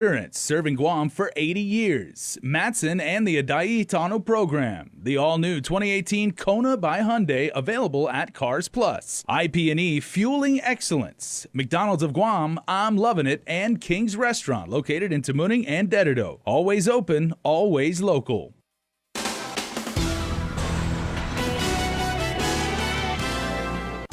Insurance, serving Guam for 80 years. Matson and the Adai Tano program. The all-new 2018 Kona by Hyundai, available at Cars Plus. IP&E, fueling excellence. McDonald's of Guam, I'm loving it, and King's Restaurant, located in Tamuning and Dededo. Always open, always local.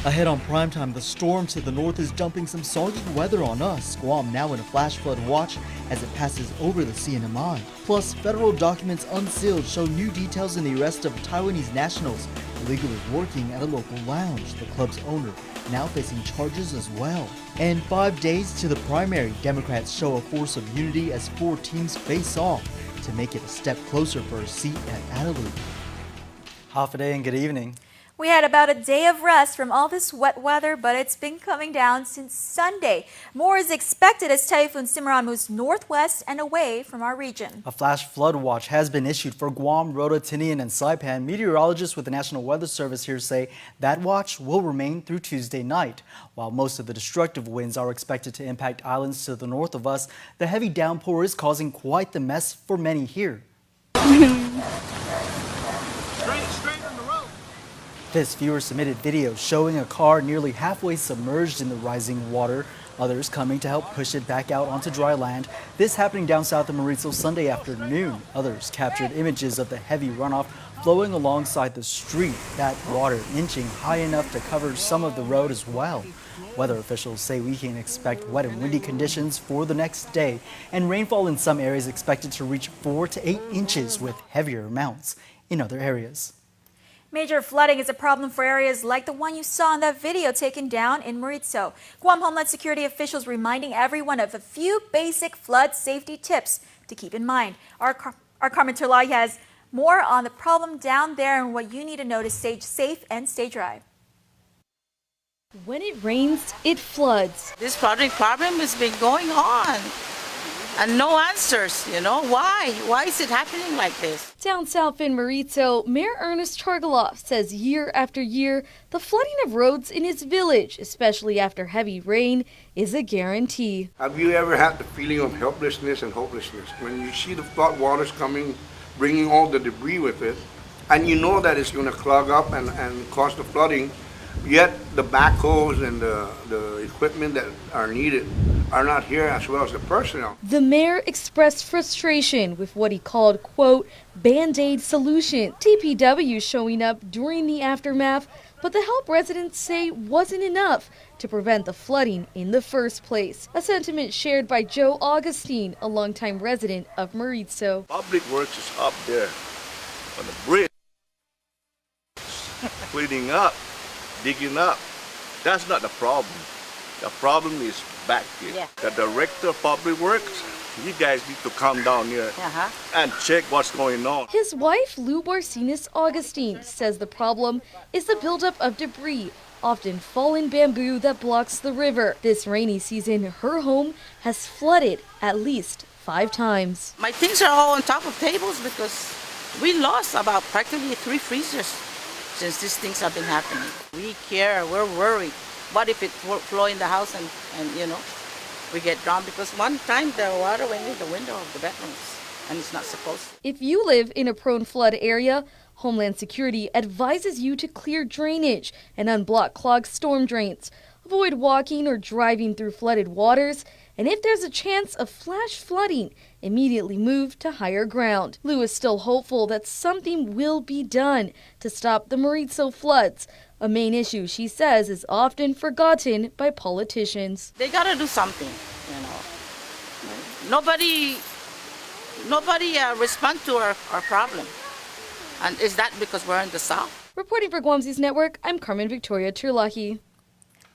Ahead on primetime, the storm to the north is dumping some soggy weather on us. Guam now in a flash flood watch as it passes over the CNMI. Plus, federal documents unsealed show new details in the arrest of Taiwanese nationals illegally working at a local lounge. The club's owner now facing charges as well. And 5 days to the primary, Democrats show a force of unity as 4 teams face off to make it a step closer for a seat at Adelaide. Half a day and good evening. We had about a day of rest from all this wet weather, but it's been coming down since Sunday. More is expected as Typhoon Cimarron moves northwest and away from our region. A flash flood watch has been issued for Guam, Rota, Tinian, and Saipan. Meteorologists with the National Weather Service here say that watch will remain through Tuesday night. While most of the destructive winds are expected to impact islands to the north of us, the heavy downpour is causing quite the mess for many here. This viewer-submitted video showing a car nearly halfway submerged in the rising water, others coming to help push it back out onto dry land. This happening down south of Mauricio Sunday afternoon. Others captured images of the heavy runoff flowing alongside the street, that water inching high enough to cover some of the road as well. Weather officials say we can expect wet and windy conditions for the next day, and rainfall in some areas expected to reach 4 to 8 inches with heavier amounts in other areas. Major flooding is a problem for areas like the one you saw in that video taken down in Mauricio. Guam Homeland Security officials reminding everyone of a few basic flood safety tips to keep in mind. Our Carmen Terlai has more on the problem down there and what you need to know to stay safe and stay dry. When it rains, it floods. This flooding problem has been going on. And no answers, why? Why is it happening like this? Down south in Mauricio, Mayor Ernest Chargaloff says year after year, the flooding of roads in his village, especially after heavy rain, is a guarantee. Have you ever had the feeling of helplessness and hopelessness? When you see the flood waters coming, bringing all the debris with it, and you know that it's going to clog up and cause the flooding, yet the backhoes and the equipment that are needed are not here, as well as the personnel. The mayor expressed frustration with what he called, quote, Band-Aid solution. DPW showing up during the aftermath, but the help residents say wasn't enough to prevent the flooding in the first place. A sentiment shared by Joe Augustine, a longtime resident of Mauricio. Public Works is up there on the bridge, cleaning up, digging up. That's not the problem. The problem is back here. Yeah. The director of Public Works, you guys need to come down here and check what's going on. His wife, Lou Barcinas Augustine, says the problem is the buildup of debris, often fallen bamboo that blocks the river. This rainy season, her home has flooded at least 5 times. My things are all on top of tables because we lost about practically 3 freezers since these things have been happening. We care, we're worried. What if it flow in the house and we get drowned? Because one time the water went in the window of the bedrooms and it's not supposed to. If you live in a prone flood area, Homeland Security advises you to clear drainage and unblock clogged storm drains. Avoid walking or driving through flooded waters. And if there's a chance of flash flooding, immediately move to higher ground. Lou is still hopeful that something will be done to stop the Mauricio floods, a main issue she says is often forgotten by politicians. They gotta do something, Nobody respond to our problem. And is that because we're in the south? Reporting for Guam's News Network, I'm Carmen Victoria Turlahi.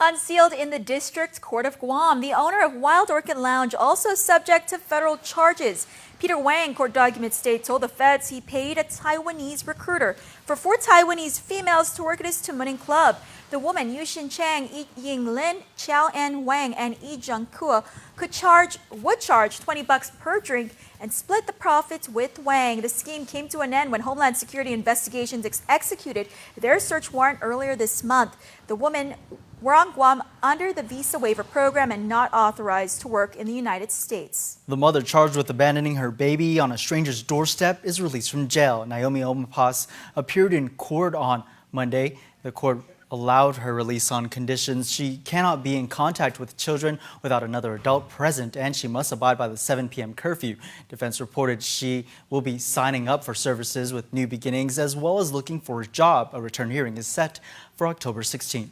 Unsealed in the District Court of Guam, the owner of Wild Orchid Lounge also subject to federal charges. Peter Wang, court documents state, told the feds he paid a Taiwanese recruiter for 4 Taiwanese females to work at his Tamuning club. The woman, Yushin Chang, Ying Lin, Chow An Wang, and Jung Kua would charge $20 per drink and split the profits with Wang. The scheme came to an end when Homeland Security investigations executed their search warrant earlier this month. The woman were on Guam under the visa waiver program and not authorized to work in the United States. The mother charged with abandoning her baby on a stranger's doorstep is released from jail. Naomi Omapas appeared in court on Monday. The court allowed her release on conditions she cannot be in contact with children without another adult present, and she must abide by the 7 p.m. curfew. Defense reported she will be signing up for services with New Beginnings as well as looking for a job. A return hearing is set for October 16th.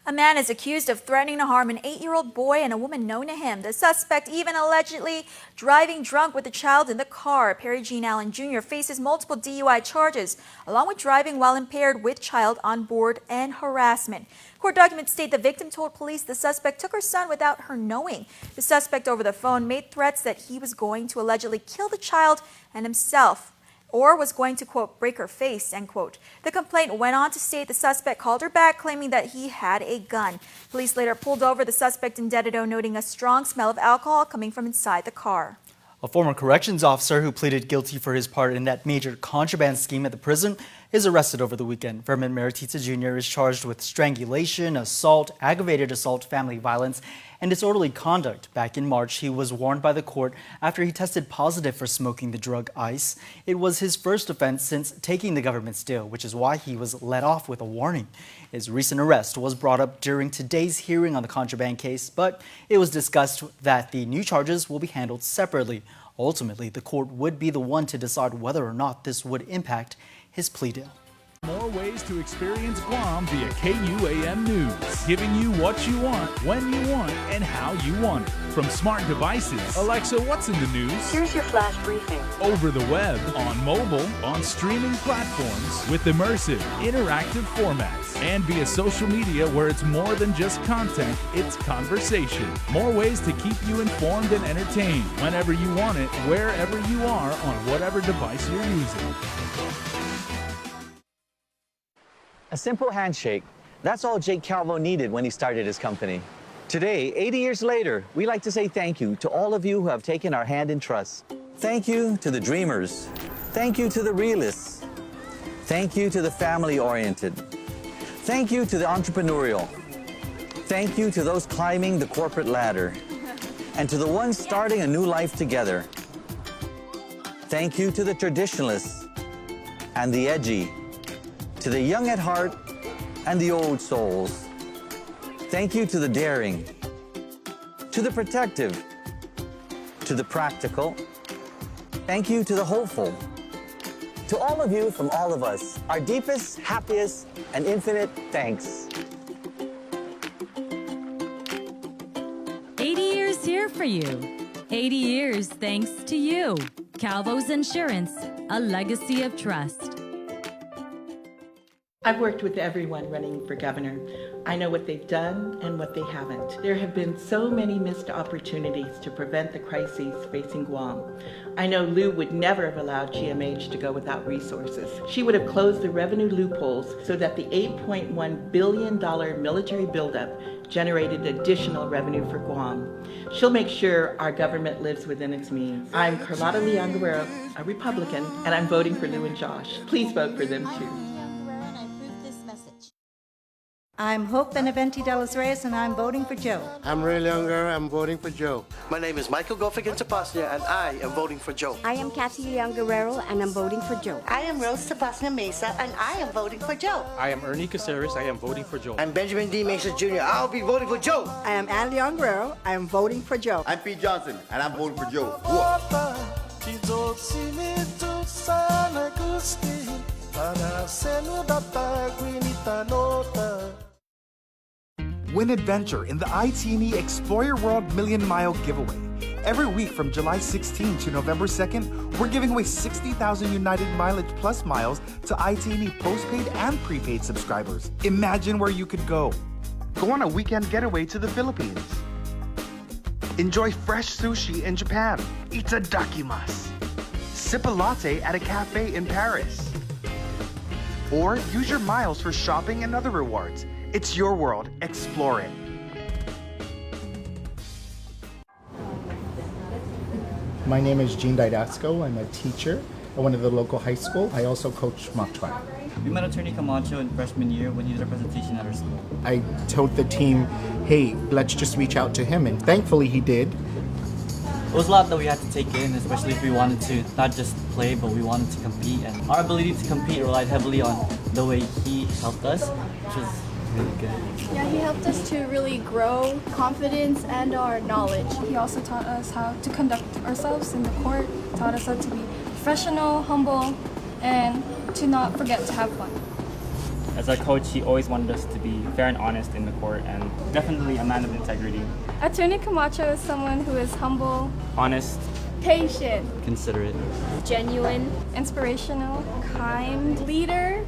A man is accused of threatening to harm an 8-year-old boy and a woman known to him. The suspect even allegedly driving drunk with a child in the car. Perry Jean Allen Jr. faces multiple DUI charges, along with driving while impaired with child on board and harassment. Court documents state the victim told police the suspect took her son without her knowing. The suspect over the phone made threats that he was going to allegedly kill the child and himself, or was going to, quote, break her face, end quote. The complaint went on to state the suspect called her back, claiming that he had a gun. Police later pulled over the suspect in Dededo, noting a strong smell of alcohol coming from inside the car. A former corrections officer who pleaded guilty for his part in that major contraband scheme at the prison is arrested over the weekend. Vermin Maritita Jr. is charged with strangulation, assault, aggravated assault, family violence, and disorderly conduct. Back in March, he was warned by the court after he tested positive for smoking the drug ice. It was his first offense since taking the government's deal, which is why he was let off with a warning. His recent arrest was brought up during today's hearing on the contraband case, but it was discussed that the new charges will be handled separately. Ultimately, the court would be the one to decide whether or not this would impact his plea deal. More ways to experience Guam via KUAM News, giving you what you want, when you want, and how you want it. From smart devices, Alexa, what's in the news? Here's your flash briefing. Over the web, on mobile, on streaming platforms, with immersive, interactive formats, and via social media where it's more than just content, it's conversation. More ways to keep you informed and entertained whenever you want it, wherever you are, on whatever device you're using. A simple handshake. That's all Jake Calvo needed when he started his company. Today, 80 years later, we like to say thank you to all of you who have taken our hand in trust. Thank you to the dreamers. Thank you to the realists. Thank you to the family-oriented. Thank you to the entrepreneurial. Thank you to those climbing the corporate ladder. And to the ones starting a new life together. Thank you to the traditionalists and the edgy. To the young at heart and the old souls. Thank you to the daring, to the protective, to the practical. Thank you to the hopeful. To all of you from all of us, our deepest, happiest, and infinite thanks. 80 years here for you. 80 years thanks to you. Calvo's Insurance, a legacy of trust. I've worked with everyone running for governor. I know what they've done and what they haven't. There have been so many missed opportunities to prevent the crises facing Guam. I know Lou would never have allowed GMH to go without resources. She would have closed the revenue loopholes so that the $8.1 billion military buildup generated additional revenue for Guam. She'll make sure our government lives within its means. I'm Carlotta Leon Guerrero, a Republican, and I'm voting for Lou and Josh. Please vote for them too. I'm Hope Benavente de los Reyes, and I'm voting for Joe. I'm Ray Younger. I'm voting for Joe. My name is Michael Gofigan Tapasnia, and I am voting for Joe. I am Kathy Leon Guerrero, and I'm voting for Joe. I am Rose Tapasnia Mesa, and I am voting for Joe. I am Ernie Caceres. I am voting for Joe. I'm Benjamin D. Mesa Jr. I'll be voting for Joe. I am Anne Leon Guerrero. I am voting for Joe. I'm Pete Johnson, and I'm voting for Joe. Win adventure in the ITNE Explore Your World Million Mile Giveaway. Every week from July 16 to November 2nd, we're giving away 60,000 United Mileage Plus miles to ITNE postpaid and prepaid subscribers. Imagine where you could go. Go on a weekend getaway to the Philippines. Enjoy fresh sushi in Japan. Itadakimasu. Sip a latte at a cafe in Paris. Or use your miles for shopping and other rewards. It's your world. Explore it. My name is Gene Didasco. I'm a teacher at one of the local high schools. I also coach mock trial. We met Attorney Camacho in freshman year when he did a presentation at our school. I told the team, hey, let's just reach out to him, and thankfully he did. It was a lot that we had to take in, especially if we wanted to not just play, but we wanted to compete. And our ability to compete relied heavily on the way he helped us, which was really good. Yeah, he helped us to really grow confidence and our knowledge. He also taught us how to conduct ourselves in the court, taught us how to be professional, humble, and to not forget to have fun. As our coach, he always wanted us to be fair and honest in the court, and definitely a man of integrity. Attorney Camacho is someone who is humble, Honest, patient, Considerate, genuine, inspirational, kind, leader.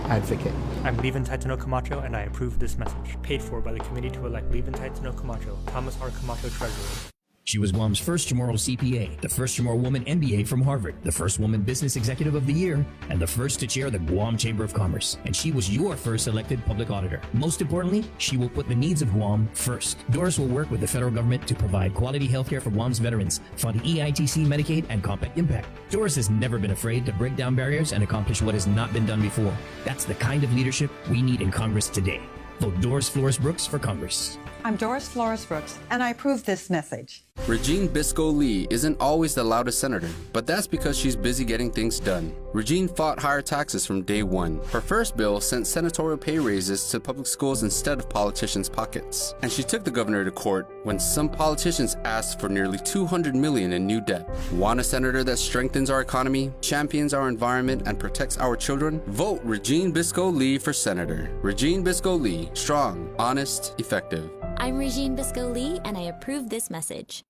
Advocate. I'm Levan Taitano Camacho, and I approve this message. Paid for by the committee to elect Levan Taitano Camacho, Thomas R. Camacho, Treasurer. She was Guam's first Chamorro CPA, the first Chamorro woman MBA from Harvard, the first woman Business Executive of the Year, and the first to chair the Guam Chamber of Commerce. And she was your first elected public auditor. Most importantly, she will put the needs of Guam first. Doris will work with the federal government to provide quality healthcare for Guam's veterans, fund EITC, Medicaid, and Compact Impact. Doris has never been afraid to break down barriers and accomplish what has not been done before. That's the kind of leadership we need in Congress today. Vote Doris Flores Brooks for Congress. I'm Doris Flores Brooks, and I approve this message. Regine Bisco Lee isn't always the loudest senator, but that's because she's busy getting things done. Regine fought higher taxes from day one. Her first bill sent senatorial pay raises to public schools instead of politicians' pockets. And she took the governor to court when some politicians asked for nearly $200 million in new debt. Want a senator that strengthens our economy, champions our environment, and protects our children? Vote Regine Bisco Lee for senator. Regine Bisco Lee, strong, honest, effective. I'm Regine Bisco Lee, and I approve this message.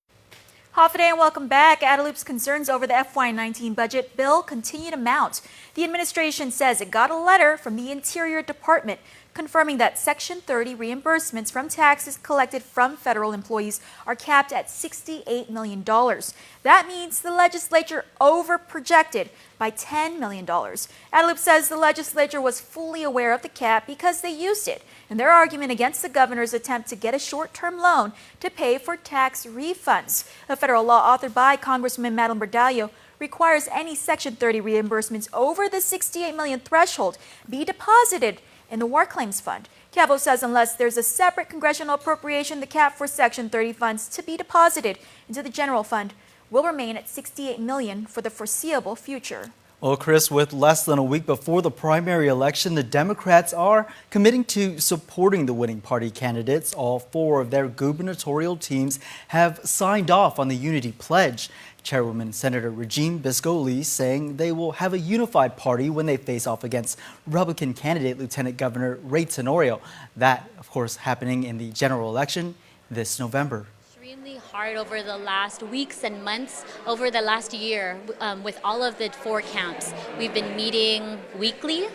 Hafa and welcome back. Adaloop's concerns over the FY19 budget bill continue to mount. The administration says it got a letter from the Interior Department confirming that Section 30 reimbursements from taxes collected from federal employees are capped at $68 million. That means the legislature overprojected by $10 million. Adaloop says the legislature was fully aware of the cap because they used it in their argument against the governor's attempt to get a short-term loan to pay for tax refunds. A federal law authored by Congresswoman Madeline Bordallo requires any Section 30 reimbursements over the $68 million threshold be deposited in the War Claims Fund. Cabo says unless there's a separate congressional appropriation, the cap for Section 30 funds to be deposited into the general fund will remain at $68 million for the foreseeable future. Well, Chris, with less than a week before the primary election, the Democrats are committing to supporting the winning party candidates. All four of their gubernatorial teams have signed off on the Unity Pledge. Chairwoman Senator Regine Bisco Lee saying they will have a unified party when they face off against Republican candidate Lieutenant Governor Ray Tenorio. That, of course, happening in the general election this November. Extremely hard over the last weeks and months, over the last year, with all of the four camps. We've been meeting weekly.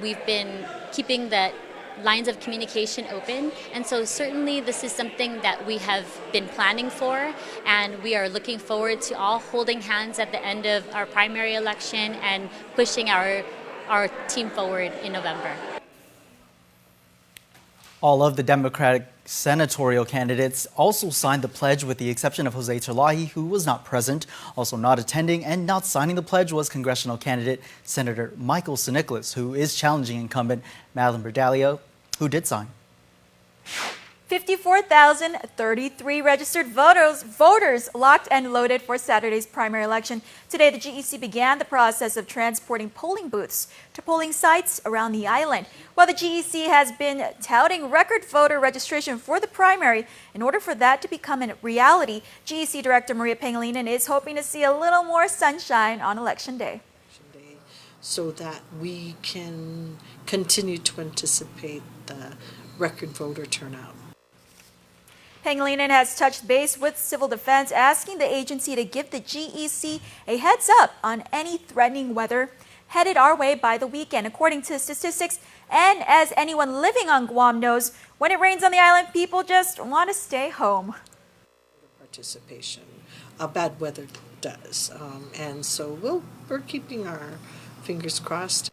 We've been keeping the lines of communication open, and so certainly this is something that we have been planning for, and we are looking forward to all holding hands at the end of our primary election and pushing our team forward in November. All of the Democratic senatorial candidates also signed the pledge with the exception of Jose Terlahi, who was not present. Also not attending and not signing the pledge was congressional candidate Senator Michael Sinicholas, who is challenging incumbent Madeline Bordallo, who did sign. 54,033 registered voters locked and loaded for Saturday's primary election. Today, the GEC began the process of transporting polling booths to polling sites around the island. While the GEC has been touting record voter registration for the primary, in order for that to become a reality, GEC Director Maria Pangilinan is hoping to see a little more sunshine on Election Day, so that we can continue to anticipate the record voter turnout. Pangilinan has touched base with Civil Defense, asking the agency to give the GEC a heads up on any threatening weather headed our way by the weekend. According to statistics, and as anyone living on Guam knows, when it rains on the island, people just want to stay home. Participation, bad weather does, and so we're keeping our fingers crossed.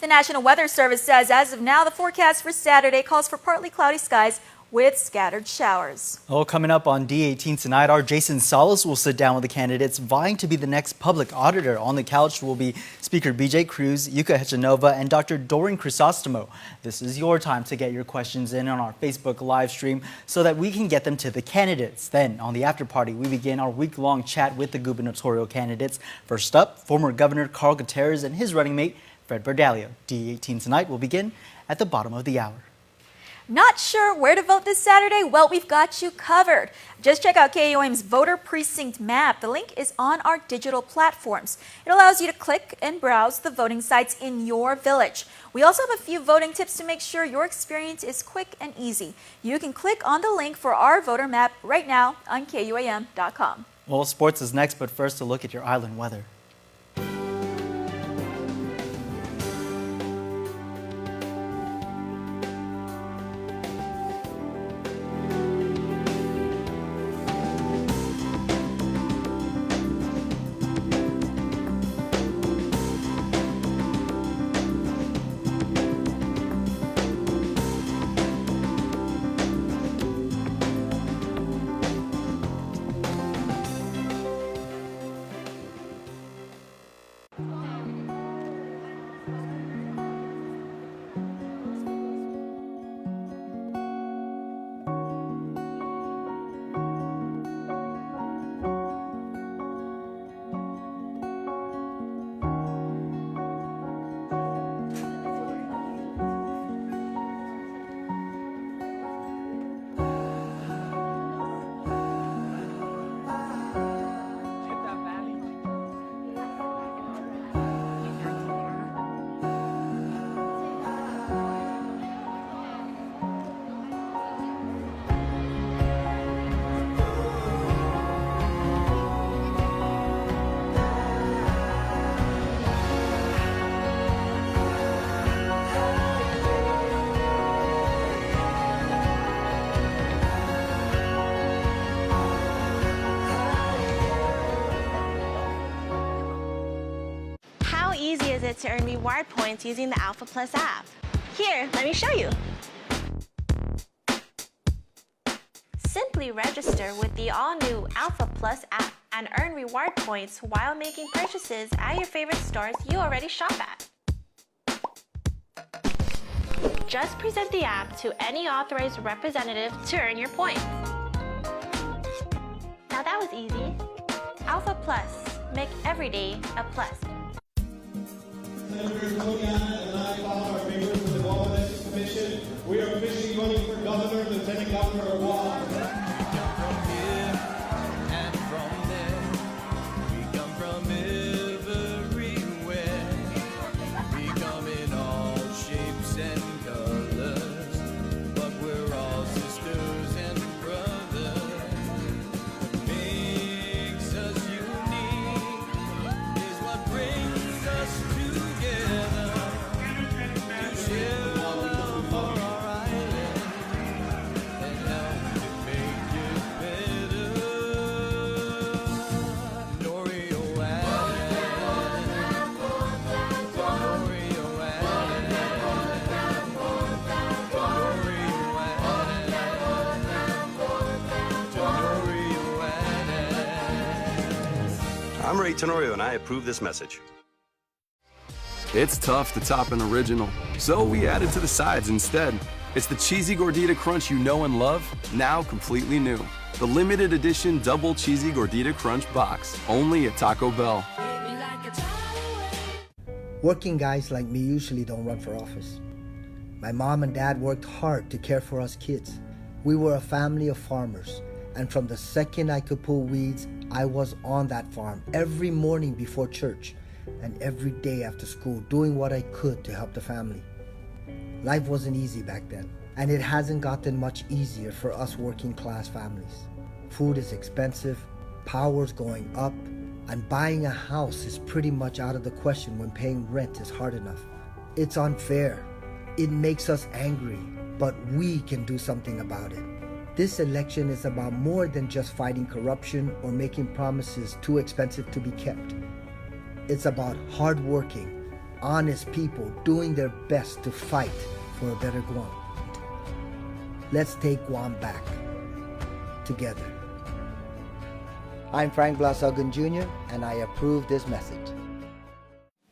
The National Weather Service says as of now, the forecast for Saturday calls for partly cloudy skies with scattered showers. Oh, coming up on D18 tonight, our Jason Salas will sit down with the candidates vying to be the next public auditor. On the couch will be Speaker BJ Cruz, Yuka Hechanova, and Dr. Doreen Crisostomo. This is your time to get your questions in on our Facebook live stream so that we can get them to the candidates. Then, on the after party, we begin our week-long chat with the gubernatorial candidates. First up, former Governor Carl Gutierrez and his running mate, Fred Verdalio. D18 tonight will begin at the bottom of the hour. Not sure where to vote this Saturday? Well, we've got you covered. Just check out KUAM's voter precinct map. The link is on our digital platforms. It allows you to click and browse the voting sites in your village. We also have a few voting tips to make sure your experience is quick and easy. You can click on the link for our voter map right now on KUAM.com. Well, sports is next, but first a look at your island weather. How easy is it to earn reward points using the Alpha Plus app? Here, let me show you. Simply register with the all-new Alpha Plus app and earn reward points while making purchases at your favorite stores you already shop at. Just present the app to any authorized representative to earn your points. Now that was easy. Alpha Plus, make every day a plus. Senator Kodian and I filed our papers with the Guam Elections Commission. We are officially running for governor, lieutenant governor of Guam. We come from here and from there. We come from everywhere. We come in all shapes and colors, but we're all sisters and brothers. What makes us unique is what brings us together. I'm Ray Tenorio, and I approve this message. It's tough to top an original, so we added to the sides instead. It's the cheesy gordita crunch you know and love, now completely new. The limited edition double cheesy gordita crunch box, only at Taco Bell. Working guys like me usually don't run for office. My mom and dad worked hard to care for us kids. We were a family of farmers, and from the second I could pull weeds, I was on that farm every morning before church and every day after school, doing what I could to help the family. Life wasn't easy back then, and it hasn't gotten much easier for us working class families. Food is expensive, power's going up, and buying a house is pretty much out of the question when paying rent is hard enough. It's unfair. It makes us angry, but we can do something about it. This election is about more than just fighting corruption or making promises too expensive to be kept. It's about hardworking, honest people doing their best to fight for a better Guam. Let's take Guam back. Together. I'm Frank Blasagun Jr., and I approve this message.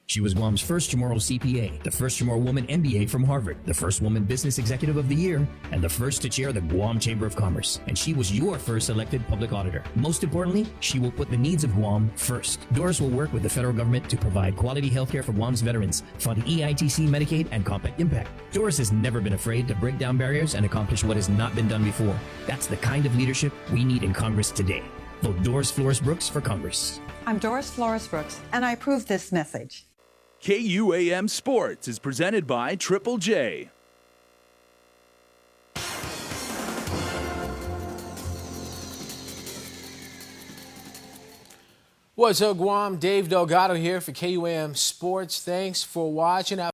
She was Guam's first Chamorro CPA, the first Chamorro woman MBA from Harvard, the first woman Business Executive of the Year, and the first to chair the Guam Chamber of Commerce. And she was your first elected public auditor. Most importantly, she will put the needs of Guam first. Doris will work with the federal government to provide quality healthcare for Guam's veterans, fund EITC, Medicaid, and Compact Impact. Doris has never been afraid to break down barriers and accomplish what has not been done before. That's the kind of leadership we need in Congress today. Vote Doris Flores Brooks for Congress. I'm Doris Flores Brooks, and I approve this message. KUAM Sports is presented by Triple J. What's up, Guam? Dave Delgado here for KUAM Sports. Thanks for watching.